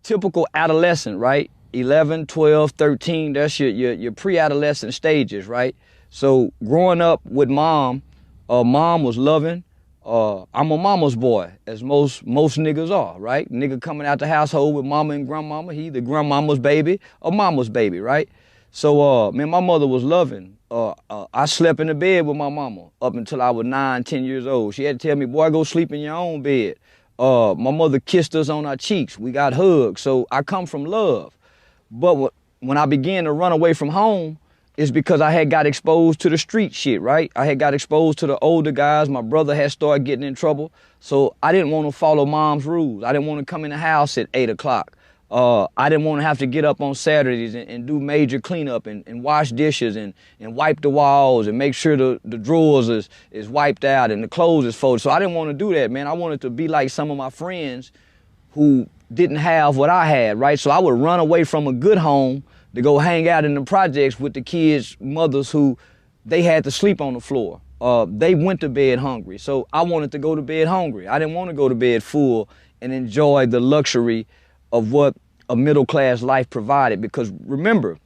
typical adolescent, right? 11, 12, 13, that's your pre-adolescent stages, right? So growing up with mom, mom was loving. I'm a mama's boy, as most niggas are, right? Nigga coming out the household with mama and grandmama, he either grandmama's baby or mama's baby, right? So, man, my mother was loving. I slept in the bed with my mama up until I was 9, 10 years old. She had to tell me, boy, go sleep in your own bed. My mother kissed us on our cheeks. We got hugs. So I come from love. But when I began to run away from home, it's because I had got exposed to the street shit, right? I had got exposed to the older guys. My brother had started getting in trouble. So I didn't want to follow mom's rules. I didn't want to come in the house at 8 o'clock. I didn't want to have to get up on Saturdays and do major cleanup and wash dishes and wipe the walls and make sure the drawers is wiped out and the clothes is folded. So I didn't want to do that, man. I wanted to be like some of my friends who didn't have what I had, right? So I would run away from a good home to go hang out in the projects with the kids' mothers who they had to sleep on the floor. They went to bed hungry. So I wanted to go to bed hungry. I didn't want to go to bed full and enjoy the luxury of what a middle-class life provided. Because remember,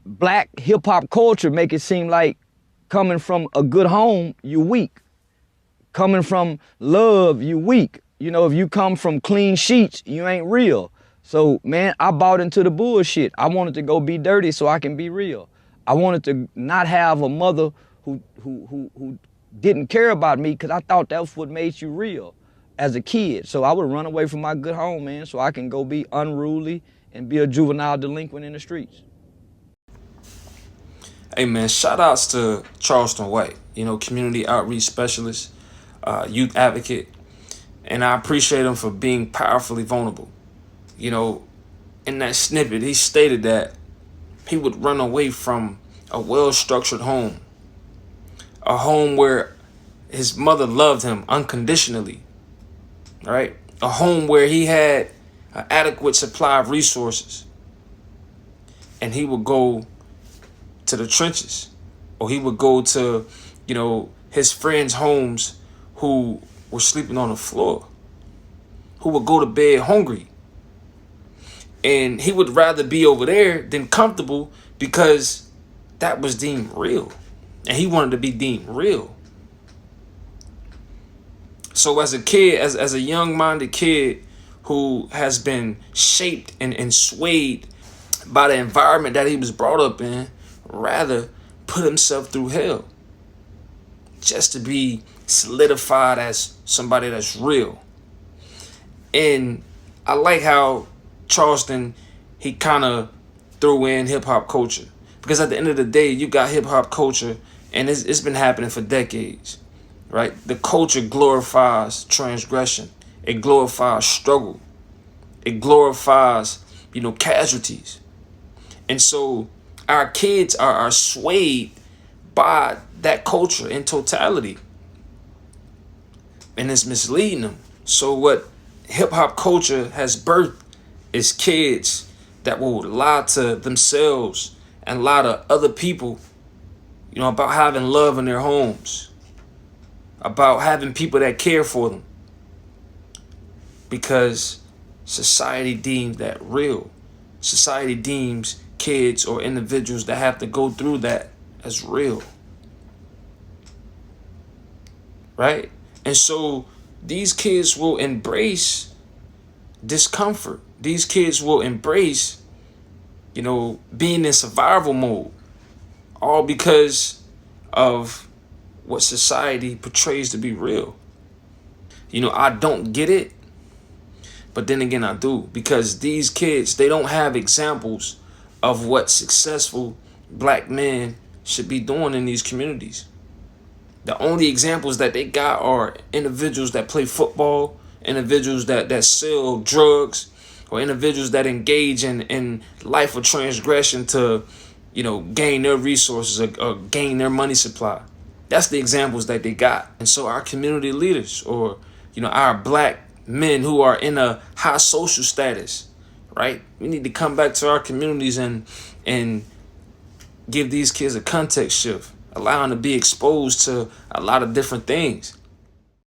black hip-hop culture make it seem like coming from a good home, you weak. Coming from love, you weak. You know, if you come from clean sheets, you ain't real. So, man, I bought into the bullshit. I wanted to go be dirty so I can be real. I wanted to not have a mother who didn't care about me because I thought that's what made you real as a kid. So I would run away from my good home, man, so I can go be unruly and be a juvenile delinquent in the streets. Hey, man, shout outs to Charleston White, community outreach specialist, youth advocate, and I appreciate him for being powerfully vulnerable. In that snippet, he stated that he would run away from a well-structured home, a home where his mother loved him unconditionally, right? A home where he had an adequate supply of resources, and he would go to the trenches, or he would go to, his friends' homes who were sleeping on the floor, who would go to bed hungry. And he would rather be over there than comfortable because that was deemed real. And he wanted to be deemed real. So as a kid, as a young-minded kid who has been shaped and swayed by the environment that he was brought up in, rather put himself through hell just to be solidified as somebody that's real. And I like how Charleston, he kind of threw in hip-hop culture. Because at the end of the day, you got hip-hop culture, and it's been happening for decades, right? The culture glorifies transgression. It glorifies struggle. It glorifies, casualties. And so our kids are swayed by that culture in totality. And it's misleading them. So what hip-hop culture has birthed is kids that will lie to themselves and lie to other people, about having love in their homes, about having people that care for them, because society deems that real. Society deems kids or individuals that have to go through that as real, right? And so these kids will embrace discomfort. These kids will embrace, being in survival mode, all because of what society portrays to be real. I don't get it, but then again, I do, because these kids, they don't have examples of what successful black men should be doing in these communities. The only examples that they got are individuals that play football, individuals that sell drugs, or individuals that engage in life of transgression to, gain their resources or gain their money supply. That's the examples that they got. And so our community leaders, or, our black men who are in a high social status, right? We need to come back to our communities and give these kids a context shift, allow them to be exposed to a lot of different things.